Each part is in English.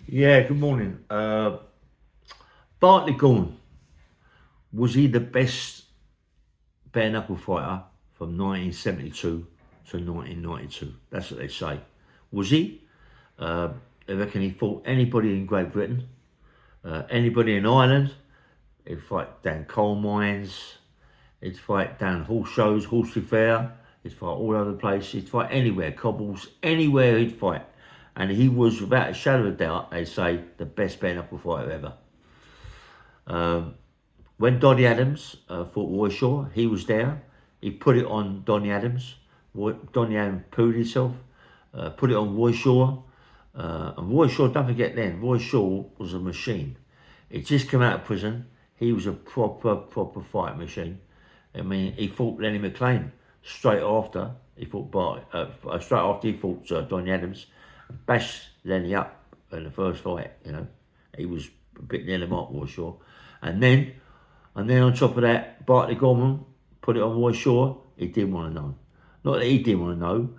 Yeah, good morning. Bartley Gorman, was he the best bare knuckle fighter from 1972 to 1992? That's what they say. Was he? I reckon he fought anybody in Great Britain, anybody in Ireland. He'd fight down coal mines, he'd fight down horse shows, Horsey Fair, he'd fight all over the place, he'd fight anywhere, cobbles, anywhere he'd fight. And he was, without a shadow of a doubt, they say, the best bare knuckle fighter ever. When Donny Adams fought Roy Shaw, he was there. He put it on Donny Adams. Donny Adams pooed himself, put it on Roy Shaw. And Roy Shaw, don't forget then, Roy Shaw was a machine. He just come out of prison. He was a proper fight machine. I mean, he fought Lenny McLean straight after. He fought straight after he fought Donny Adams. Bashed Lenny up in the first fight, He was a bit near the mark, Roy Shaw. And then on top of that, Bartley Gorman put it on Roy Shaw. He didn't want to know. Not that he didn't want to know.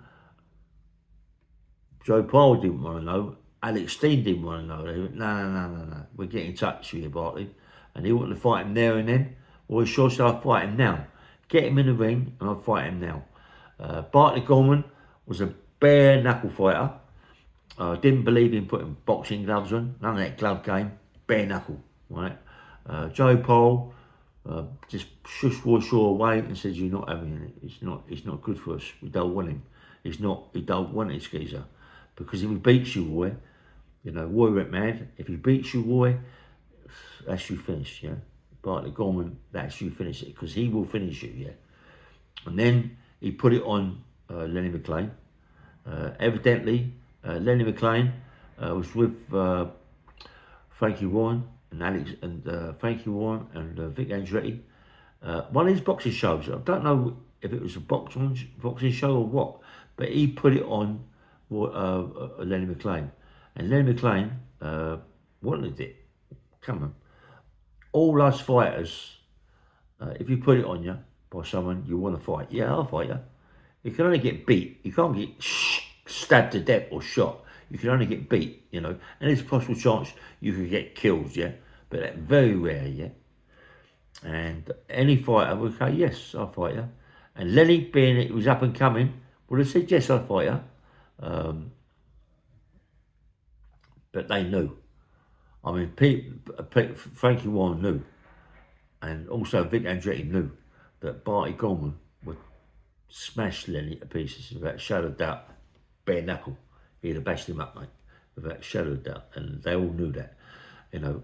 Joe Powell didn't want to know. Alex Steen didn't want to know. They went, no. We're getting in touch with you, Bartley. And he wanted to fight him there and then. Roy Shaw said, I'll fight him now. Get him in the ring and I'll fight him now. Bartley Gorman was a bare knuckle fighter. Didn't believe in putting boxing gloves on. None of that glove game. Bare knuckle, right? Joe Powell just shushed Roy Shaw away and said, "You're not having it. It's not good for us. We don't want him. We don't want this geezer, because if he beats you, Roy, Roy went mad. If he beats you, Roy, that's you finished, yeah. Bartley Gorman, that's you finish it, because he will finish you, yeah." And then he put it on Lenny McLean. Evidently, Lenny McLean was with Frankie Warren and Frankie Warren and Vic Andretti. One of his boxing shows. I don't know if it was a boxing show or what, but he put it on Lenny McLean, and Lenny McLean wanted it. Come on, all us fighters, if you put it on you by someone you want to fight, yeah, I'll fight you. You can only get beat. You can't get stabbed to death or shot. You can only get beat, and there's a possible chance you could get killed, yeah, but that's very rare, yeah. And any fighter would say, yes, I'll fight you. And Lenny, being it was up and coming, would have said, yes, I'll fight you. But they knew. I mean, Frankie Warren knew, and also Vic Andretti knew that Bartley Gorman would smash Lenny to pieces without a shadow of doubt, bare knuckle. He'd have bashed him up, mate, without a shadow of doubt, and they all knew that,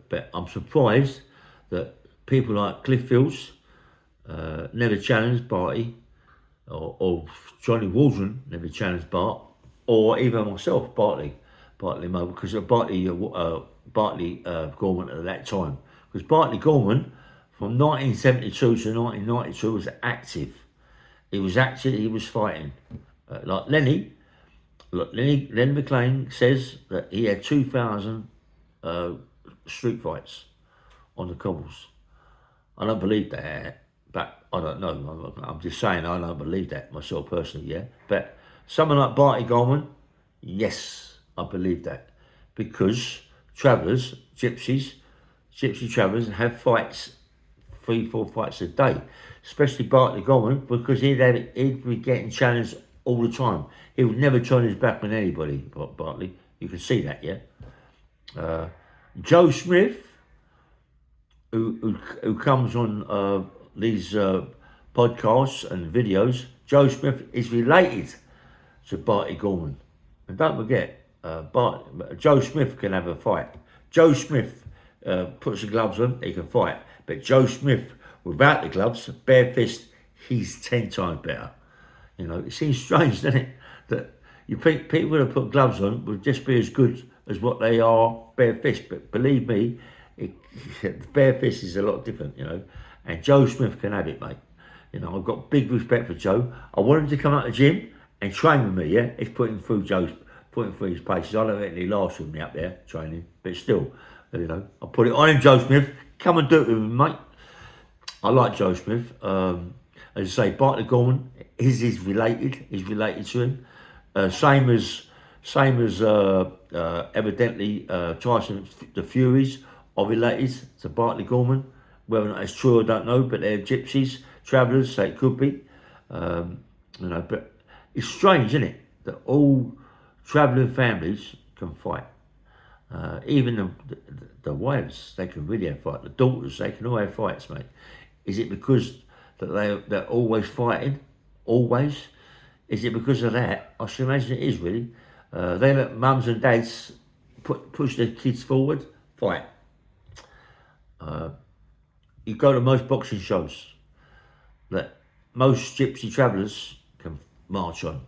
But I'm surprised that people like Cliff Fields never challenged Barty, or Johnny Waldron never challenged Bart, or even myself, Bartley Mo, because of Bartley Gorman at that time. Because Bartley Gorman, from 1972 to 1992, was active. He was active, he was fighting. Like Lenny McLean says that he had 2,000 street fights on the cobbles. I don't believe that, but I don't know. I'm just saying I don't believe that myself personally, yeah. But someone like Bartley Gorman, yes, I believe that. Because travellers, gypsy travellers, have fights, 3-4 fights a day. Especially Bartley Gorman, because he'd be getting challenged all the time. He would never turn his back on anybody, Bartley. You can see that, yeah. Joe Smith, who comes on these podcasts and videos, Joe Smith is related to Bartley Gorman. And don't forget, Joe Smith can have a fight. Joe Smith puts the gloves on, he can fight. But Joe Smith, without the gloves, bare fist, he's 10 times better. It seems strange, doesn't it, that you think people that put gloves on would just be as good as what they are bare fist. But believe me, bare fist is a lot different, And Joe Smith can have it, mate. I've got big respect for Joe. I want him to come out the gym and train with me, yeah? He's putting through his paces. I don't think he lasts with me up there training, but still, I'll put it on him, Joe Smith. Come and do it with me, mate. I like Joe Smith. As I say, Bartley Gorman, he's related to him. Same as Same as evidently Tyson, the Furies are related to Bartley Gorman. Whether or not it's true, I don't know, but they're gypsies, travellers, so it could be. You know, but it's strange, isn't it, that all travelling families can fight. Even the wives, they can really have fight. The daughters, they can all have fights, mate. Is it because that they're always fighting? Always? Is it because of that? I should imagine it is, really. They let mums and dads push their kids forward, fight. You go to most boxing shows that most gypsy travellers can march on.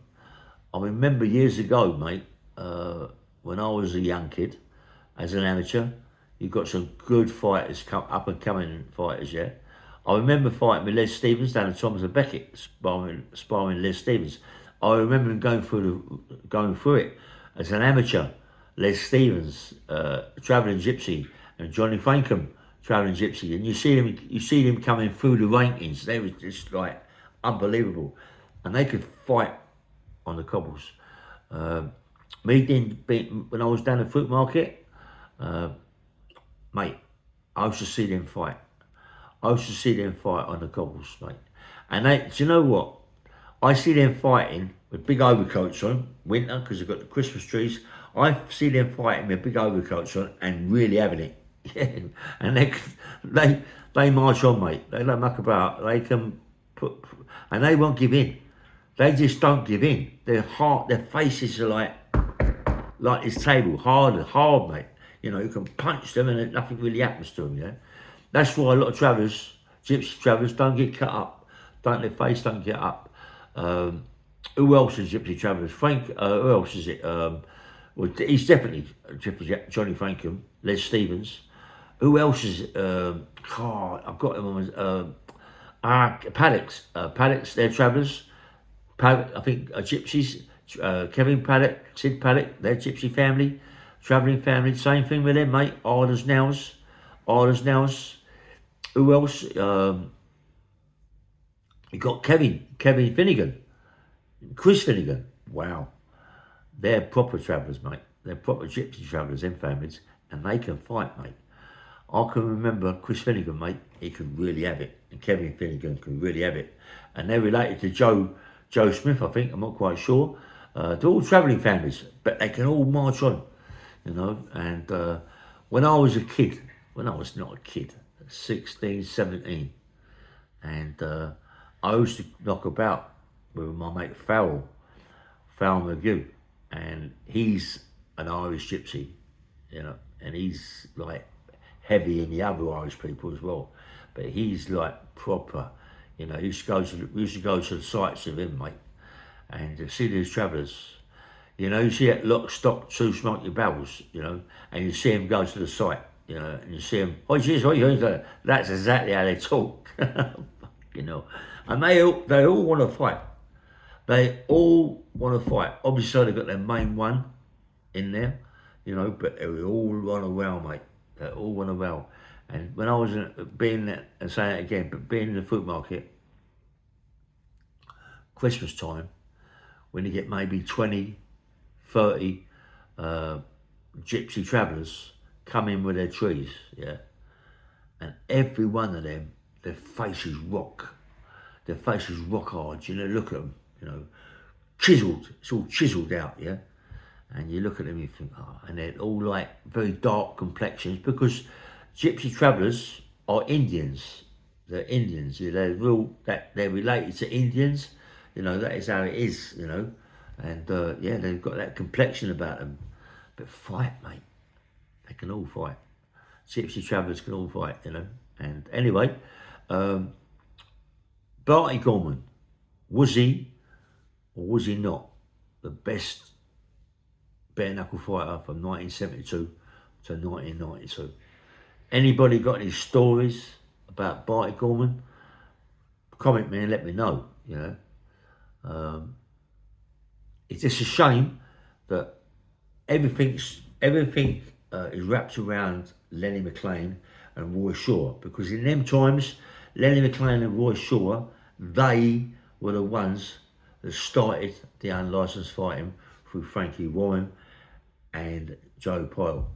I remember years ago, mate, when I was a young kid, as an amateur, you got some good fighters, up and coming fighters, yeah. I remember fighting with Les Stevens down at Thomas and Beckett, sparring Les Stevens. I remember him going through it as an amateur. Les Stevens, travelling gypsy, and Johnny Frankham, travelling gypsy, and you see them coming through the rankings. They was just like unbelievable, and they could fight on the cobbles. When I was down at Fruit Market, mate, I used to see them fight. I used to see them fight on the cobbles, mate. And do you know what? I see them fighting with big overcoats on, winter, because they've got the Christmas trees. I see them fighting with big overcoats on and really having it. Yeah. And they march on, mate. They don't muck about. They can and they won't give in. They just don't give in. Their faces are like this table, hard, mate. You know, you can punch them and nothing really happens to them, yeah? That's why a lot of travellers, gypsy travellers, don't get cut up. Their face don't get up. Who else is gypsy travellers? Who else is it? Well, he's definitely Johnny Frankham, Les Stevens. Who else is it? I've got him on Paddocks. Paddocks, they're travellers. I think gypsies. Kevin Paddock, Sid Paddock, their gypsy family, travelling family, same thing with them, mate. Arders Nows. Who else? You got Kevin Finnegan, Chris Finnegan. Wow, they're proper travellers, mate. They're proper gypsy travellers, them families, and they can fight, mate. I can remember Chris Finnegan, mate. He could really have it, and Kevin Finnegan could really have it, and they're related to Joe Smith, I think. I'm not quite sure. They're all travelling families, but they can all march on, you know. And when I was not a kid, 16, 17, and I used to knock about with my mate Farrell McGill, and he's an Irish gypsy, you know, and he's like heavy in the other Irish people as well, but he's like proper, you know. We used to go to the sites with him, mate. And see these travellers, you know, you see that lock, stock, two smoke your barrels, you know, and you see them go to the site, you know, and you see them, that's exactly how they talk, you know, and they all want to fight. They all want to fight. Obviously, they've got their main one in there, you know, but they all run around, mate. They all run around. And when I was being there, and saying it again, but being in the Fruit Market, Christmas time, when you get maybe 20, 30 gypsy travellers come in with their trees, yeah, and every one of them, their faces rock hard, you know. Look at them, you know, chiseled, it's all chiseled out, yeah, and you look at them, you think, oh, and they're all like very dark complexions, because gypsy travellers are Indians. They're Indians, yeah, they're related to Indians. You know, that is how it is, you know. And, yeah, they've got that complexion about them. But fight, mate. They can all fight. Gypsy travellers can all fight, you know. And anyway, Bartley Gorman, was he or was he not the best bare knuckle fighter from 1972 to 1992? Anybody got any stories about Bartley Gorman? Comment me and let me know, you know. It's just a shame that everything is wrapped around Lenny McLean and Roy Shaw, because in them times, Lenny McLean and Roy Shaw, they were the ones that started the unlicensed fighting through Frankie Warren and Joe Pyle.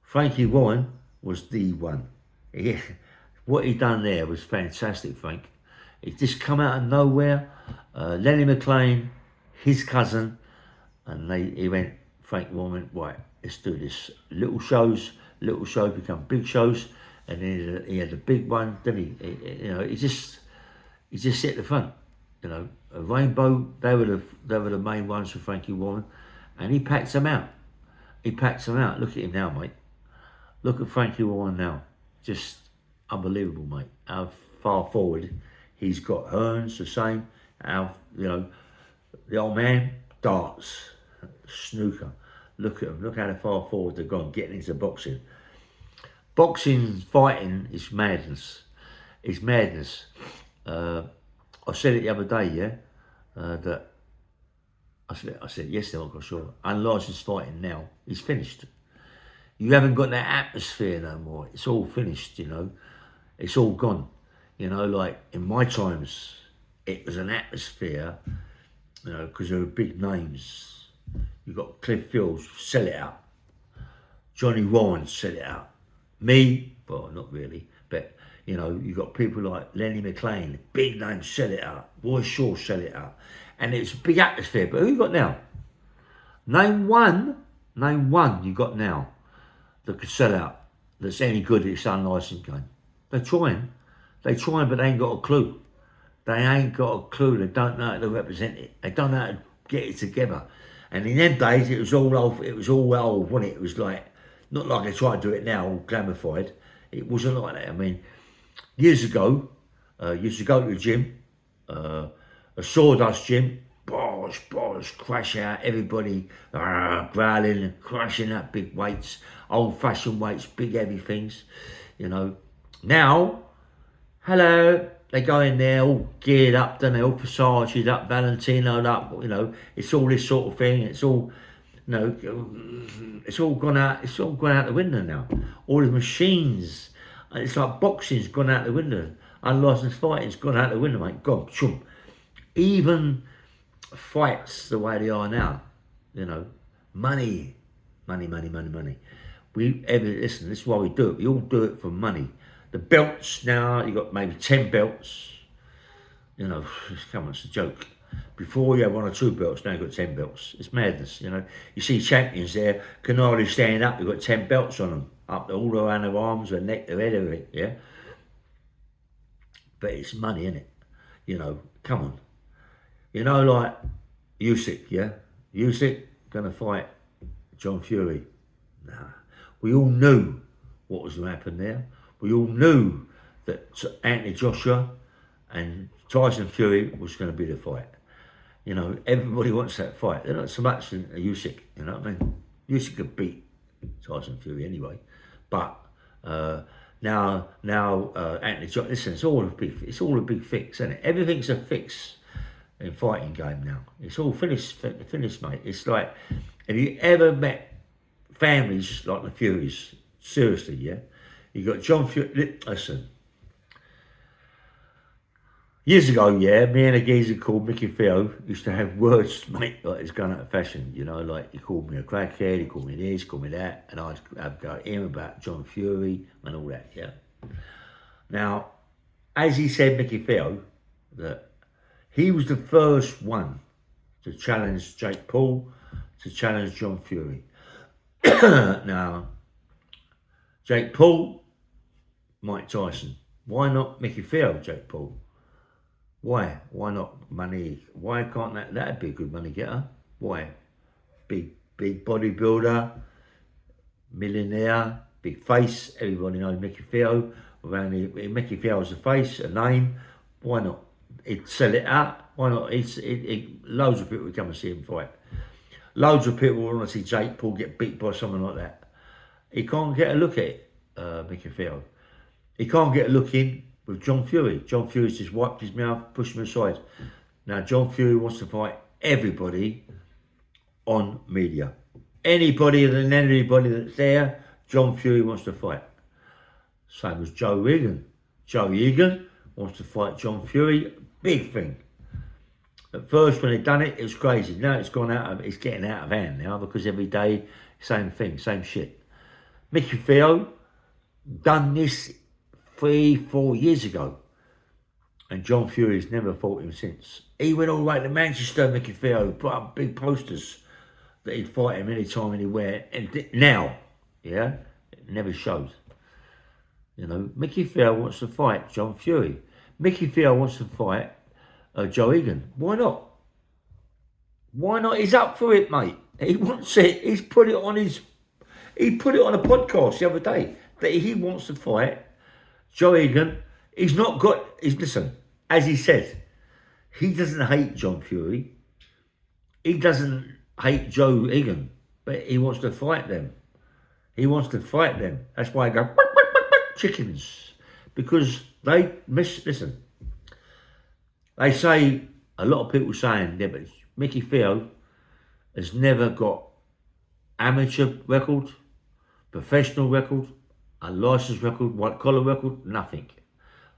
Frankie Warren was the one. What he done there was fantastic, Frank. He just come out of nowhere. Lenny McLean, his cousin, and he went, Frank Warren, right, let's do this. Little shows become big shows, and then he had the big one. Then he just set the front. You know, a Rainbow, they were the main ones for Frankie Warren, and he packed them out. Look at him now, mate. Look at Frankie Warren now. Just unbelievable, mate. How far forward he's got. Hearns the same. How, you know, the old man, darts, snooker. Look at him. Look how far forward they've gone getting into boxing. Boxing, fighting is madness. It's madness. I said it the other day, yeah, that I said yesterday, I'm not sure. Unlicensed fighting now is finished. You haven't got that atmosphere no more. It's all finished, you know. It's all gone. You know, like in my times, it was an atmosphere, you know, because there were big names. You got Cliff Fields, sell it out. Johnny Warren, sell it out. Me, well, not really, but you know, you got people like Lenny McLean, big names, sell it out. Roy Shaw, sell it out. And it's a big atmosphere. But who you got now? Name one you got now that could sell out, that's any good at this unlicensed game. They're trying, but they ain't got a clue. They ain't got a clue. They don't know how to represent it. They don't know how to get it together. And in them days, it was all old, wasn't it? It was like, not like they try to do it now, all glamified. It wasn't like that. I mean, years ago, used to go to the gym, a sawdust gym, bosh, crash out, everybody growling and crashing out big weights, old-fashioned weights, big heavy things, you know. Now, hello, they go in there all geared up, don't they, all Versace's up, Valentino'd up, you know, it's all this sort of thing, it's all, you know, it's all gone out the window now. All the machines, it's like boxing's gone out the window. Unlicensed fighting's gone out the window, mate. Gone, chum. Even fights the way they are now, you know, money. Listen, this is why we do it. We all do it for money. The belts now, you got maybe 10 belts. You know, come on, it's a joke. Before you had 1 or 2 belts, now you've got 10 belts. It's madness, you know. You see champions there, can hardly stand up, you've got 10 belts on them. Up all around their arms, their neck, their head, everything, yeah. But it's money, innit? You know, come on. You know, like Usyk, yeah? Usyk gonna fight John Fury. Nah. We all knew what was gonna happen there. We all knew that Anthony Joshua and Tyson Fury was gonna be the fight. You know, everybody wants that fight. They're not so much in Usyk, you know what I mean? Usyk could beat Tyson Fury anyway. But now Anthony Joshua, listen, it's all a big fix, isn't it? Everything's a fix in fighting game now. It's all finished, mate. It's like, have you ever met families like the Furies? Seriously, yeah? You got John Fury, listen. Years ago, yeah, me and a geezer called Mickey THEO used to have words, mate, like it's gone out of fashion, you know, like he called me a crackhead, he called me this, called me that, and I'd have go at him about John Fury and all that, yeah. Now, as he said, Mickey THEO, that he was the first one to challenge Jake Paul, to challenge John Fury. Now, Jake Paul, Mike Tyson. Why not Mickey THEO, Jake Paul? Why? Why not money? Why can't that'd be a good money getter? Why? Big bodybuilder, millionaire, big face. Everybody knows Mickey THEO. Mickey THEO's a face, a name. Why not? He'd sell it out. Why not? Loads of people would come and see him fight. Loads of people want to see Jake Paul get beat by someone like that. He can't get a look at it, Mickey THEO. He can't get a look in with John Fury. John Fury's just wiped his mouth, pushed him aside. Now, John Fury wants to fight everybody on media. Anybody and anybody that's there, John Fury wants to fight. Same as Joe Egan. Joe Egan wants to fight John Fury. Big thing. At first, when they done it, it was crazy. Now it's gone out of, it's getting out of hand now because every day, same thing, same shit. Mickey THEO done this 3-4 years ago, and John Fury's never fought him since. He went all the way to Manchester, Mickey THEO, put up big posters that he'd fight him anytime, anywhere. And now, yeah, it never shows. You know, Mickey THEO wants to fight John Fury. Mickey THEO wants to fight Joe Egan. Why not? Why not? He's up for it, mate. He wants it. He's put it on his. He put it on a podcast the other day that he wants to fight Joe Egan. He's not got. Listen, as he said, he doesn't hate John Fury. He doesn't hate Joe Egan, but he wants to fight them. He wants to fight them. That's why I go chickens, because they listen. They say, a lot of people saying, yeah, but Mickey THEO has never got amateur record, professional record, a licensed record, white collar record, nothing.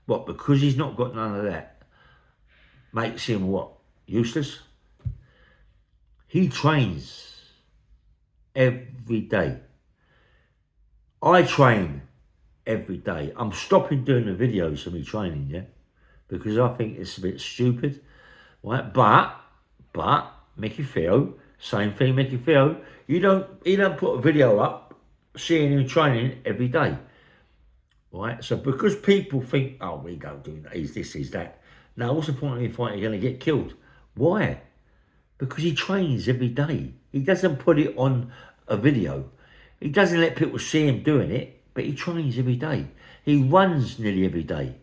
What, because he's not got none of that, makes him what? Useless? He trains every day. I train every day. I'm stopping doing the videos of me training, yeah? Because I think it's a bit stupid, right? But Mickey THEO, same thing, Mickey THEO. He don't put a video up seeing him training every day, right? So because people think, oh, we don't do that, he's this, he's that. Now, what's the point of him fighting? You're going to get killed. Why? Because he trains every day. He doesn't put it on a video. He doesn't let people see him doing it, but he trains every day. He runs nearly every day.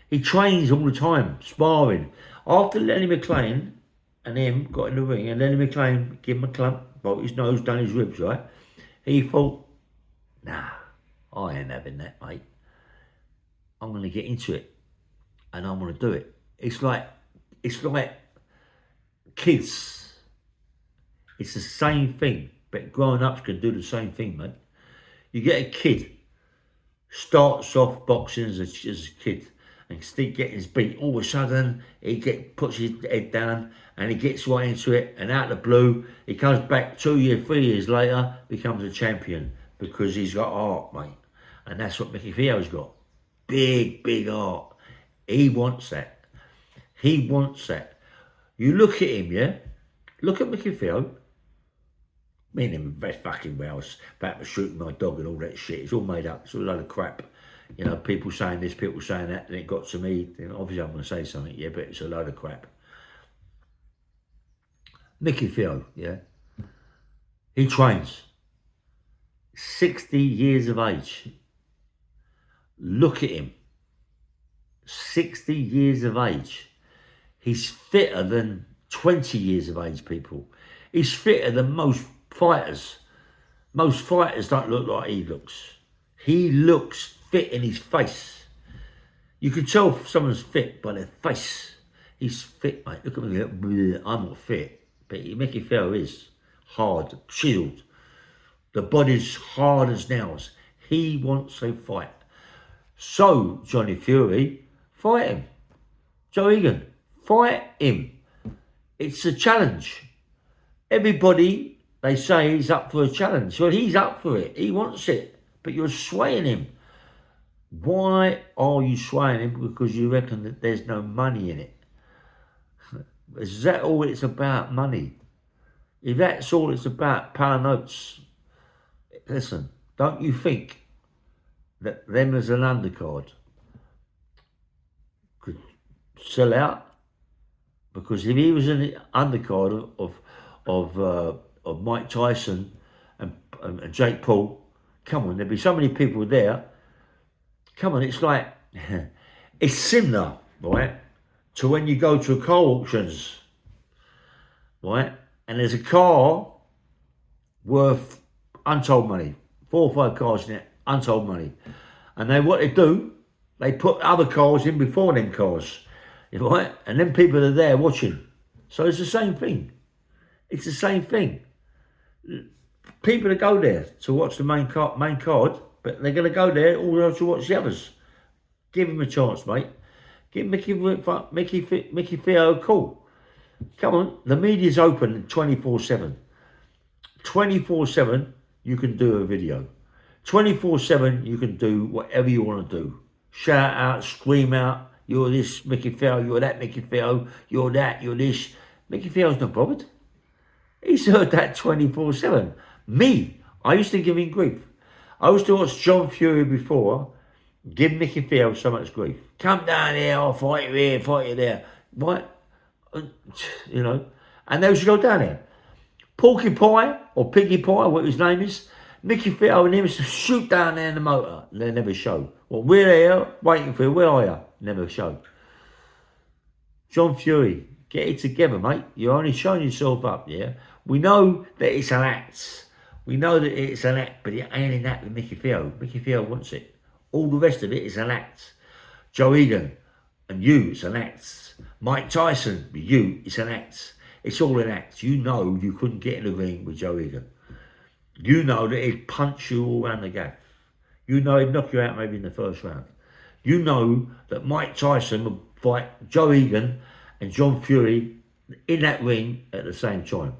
He trains all the time, sparring. After Lenny McLean and him got in the ring, and Lenny McLean gave him a clump, broke his nose, done his ribs, right? He thought, nah, I ain't having that, mate. I'm going to get into it, and I'm going to do it. It's like kids. It's the same thing, but grown-ups can do the same thing, mate. You get a kid, starts off boxing as a kid, and Steve getting his beat. All of a sudden, puts his head down and he gets right into it. And out of the blue, he comes back 2 years, 3 years later, becomes a champion because he's got heart, mate. And that's what Mickey THEO's got. Big, big heart. He wants that. He wants that. You look at him, yeah? Look at Mickey THEO. Me and him very fucking well. About shooting my dog and all that shit. It's all made up. It's all a load of crap. You know, people saying this, people saying that, and it got to me. Then obviously I'm going to say something, yeah, but it's a load of crap. Mickey THEO, yeah, he trains. 60 years of age. Look at him. 60 years of age. He's fitter than 20 years of age people. He's fitter than most fighters. Most fighters don't look like he looks. He looks fit in his face. You can tell if someone's fit by their face. He's fit, mate. Look at me. I'm not fit. But Mickey THEO is hard, chiseled. The body's hard as nails. He wants a fight. So, Johnny Fury, fight him. Joe Egan, fight him. It's a challenge. Everybody, they say he's up for a challenge. Well, he's up for it. He wants it. But you're swaying him. Why are you swaying him? Because you reckon that there's no money in it. Is that all it's about, money? If that's all it's about, power notes. Listen, don't you think that them as an undercard could sell out? Because if he was in the undercard of Mike Tyson and Jake Paul, come on, there'd be so many people there. Come on, it's like, it's similar, right, to when you go to car auctions, right, and there's a car worth untold money, 4 or 5 cars in it, untold money. And what they do, they put other cars in before them cars, right, and then people are there watching. So it's the same thing. It's the same thing. People that go there to watch the main card, but they're going to go there all to watch the others. Give him a chance, mate. Give Mickey THEO a call. Come on, the media's open 24/7. 24/7, you can do a video. 24/7, you can do whatever you want to do. Shout out, scream out, you're this Mickey THEO, you're that Mickey THEO, you're that, you're this. Mickey THEO's not bothered. He's heard that 24/7. Me, I used to give him grief. I used to watch John Fury before, give Mickey THEO so much grief. Come down here, I'll fight you here, fight you there. Right? You know, and they used to go down there. Porky Pie, or Piggy Pie, what his name is, Mickey THEO and him used to shoot down there in the motor. They never show. Well, we're here, waiting for you, where are you? Never show. John Fury, get it together, mate. You're only showing yourself up, yeah? We know that it's an act. We know that it's an act, but it ain't an act with Mickey THEO. Mickey THEO wants it. All the rest of it is an act. Joe Egan, and you, it's an act. Mike Tyson, you, it's an act. It's all an act. You know you couldn't get in the ring with Joe Egan. You know that he'd punch you all around the gaff. You know he'd knock you out maybe in the first round. You know that Mike Tyson would fight Joe Egan and John Fury in that ring at the same time.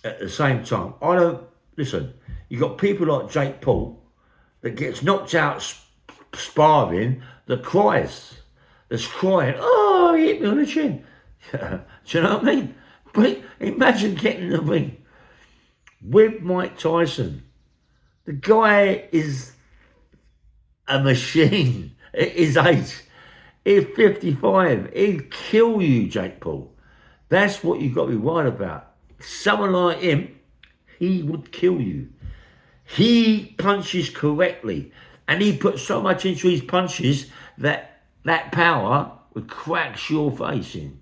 At the same time. I don't, listen, you got people like Jake Paul that gets knocked out sparring, that cries. That's crying, oh, he hit me on the chin. Do you know what I mean? But imagine getting in the ring with Mike Tyson. The guy is a machine at his age. He's 55. He'd kill you, Jake Paul. That's what you've got to be worried about. Someone like him, he would kill you. He punches correctly. And he puts so much into his punches that power would crack your face in.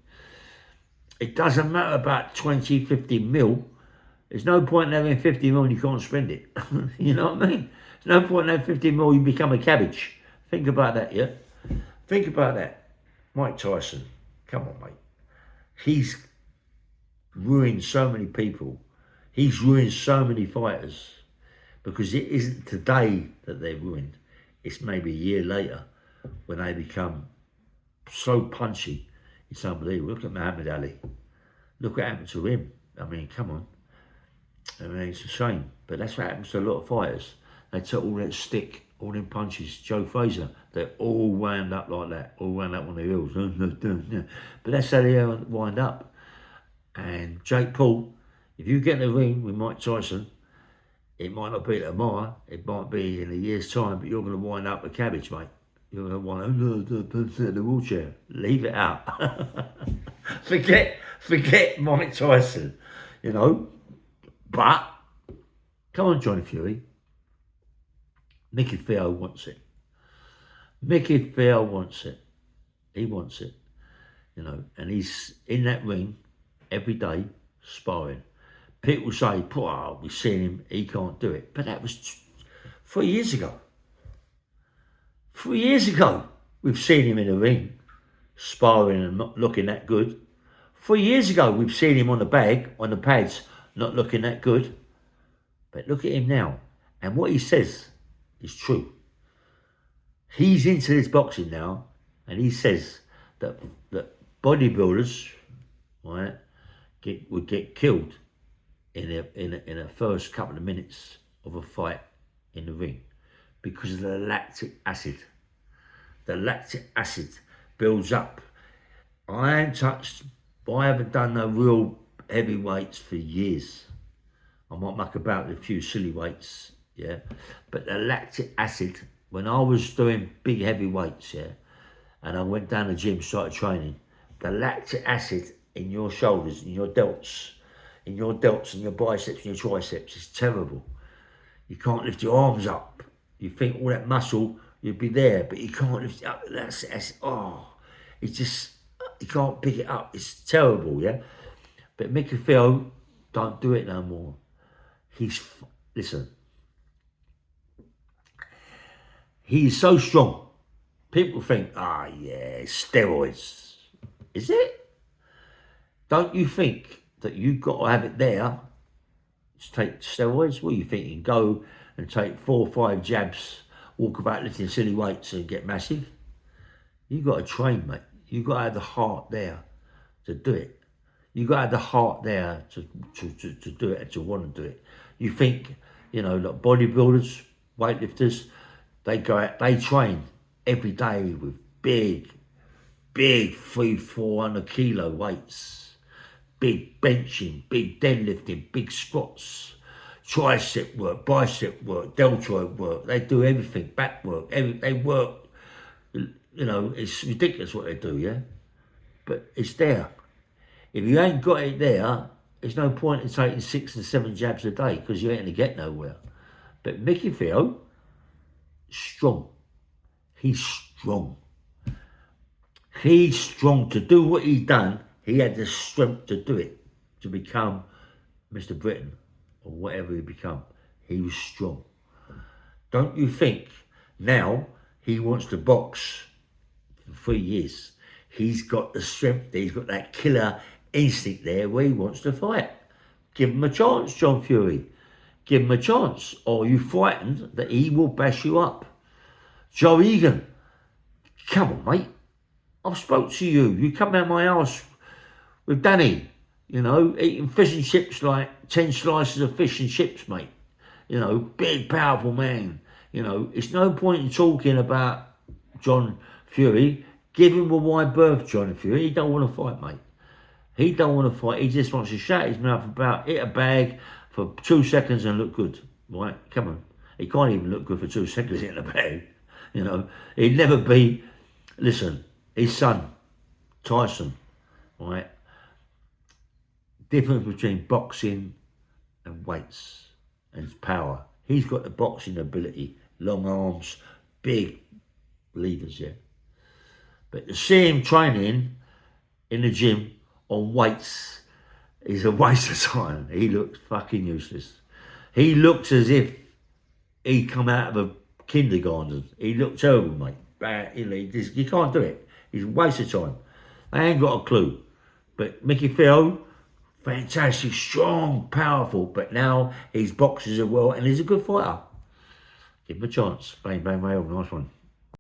It doesn't matter about 20, 50 mil. There's no point in having 50 mil and you can't spend it. You know what I mean? There's no point in having 50 mil, you become a cabbage. Think about that, yeah? Think about that. Mike Tyson, come on, mate. He's ruined so many people. He's ruined so many fighters. Because it isn't today that they're ruined. It's maybe a year later when they become so punchy. It's unbelievable. Look at Muhammad Ali. Look what happened to him. I mean, come on. I mean, it's a shame. But that's what happens to a lot of fighters. They took all that stick, all them punches. Joe Frazier, they all wound up like that. All wound up on their heels. But that's how they wind up. And Jake Paul, if you get in the ring with Mike Tyson, it might not be tomorrow. It might be in a year's time, but you're going to wind up a cabbage, mate. You're going to want to the wheelchair. Leave it out. forget Mike Tyson, you know. But, come on, Johnny Fury. Mickey THEO wants it. Mickey THEO wants it. He wants it, you know. And he's in that ring every day, sparring. People say, oh, we've seen him, he can't do it. But that was 3 years ago. 3 years ago, we've seen him in the ring, sparring and not looking that good. 3 years ago, we've seen him on the pads, not looking that good. But look at him now. And what he says is true. He's into this boxing now, and he says that bodybuilders, right, would get killed in a first couple of minutes of a fight in the ring because of the lactic acid. The lactic acid builds up. I haven't done no real heavy weights for years. I might muck about with a few silly weights, yeah. But the lactic acid, when I was doing big heavy weights, yeah, and I went down the gym, started training, the lactic acid in your shoulders, in your delts, and your biceps and your triceps is terrible. You can't lift your arms up. You think all that muscle, you'd be there, but you can't lift it up. That's it's just, you can't pick it up. It's terrible, yeah? But Mickey THEO don't do it no more. Listen, he's so strong. People think, yeah, steroids. Is it? Don't you think that you've got to have it there to take steroids? What are you thinking? Go and take 4 or 5 jabs, walk about lifting silly weights and get massive? You've got to train, mate. You've got to have the heart there to do it. You got to have the heart there to do it and to want to do it. You think, you know, like bodybuilders, weightlifters, they go out, they train every day with big 300-400 kilo weights, big benching, big deadlifting, big squats, tricep work, bicep work, deltoid work. They do everything, back work, they work. You know, it's ridiculous what they do, yeah? But it's there. If you ain't got it there, there's no point in taking 6 and 7 jabs a day because you ain't going to get nowhere. But Mickey THEO, strong. He's strong. He's strong. To do what he done, he had the strength to do it, to become Mr. Britain or whatever he become. He was strong. Don't you think now he wants to box for 3 years? He's got the strength, he's got that killer instinct there where he wants to fight. Give him a chance, John Fury. Give him a chance. Or are you frightened that he will bash you up? Joe Egan, come on, mate. I've spoke to you. You come out my house with Danny, you know, eating fish and chips like 10 slices of fish and chips, mate. You know, big, powerful man. You know, it's no point in talking about John Fury. Give him a wide berth, John Fury. He don't want to fight, mate. He don't want to fight. He just wants to shut his mouth about, hit a bag for 2 seconds and look good, right? Come on. He can't even look good for 2 seconds hitting a bag. You know, he'd never be, listen, his son, Tyson, right? Difference between boxing and weights and power. He's got the boxing ability, long arms, big levers, yeah. But to see him training in the gym on weights is a waste of time. He looks fucking useless. He looks as if he come out of a kindergarten. He looked terrible, mate. You can't do it. He's a waste of time. They ain't got a clue. But Mickey THEO, fantastic, strong, powerful, but now he's boxes as well and he's a good fighter. Give him a chance. Bang, bang, bang, nice one.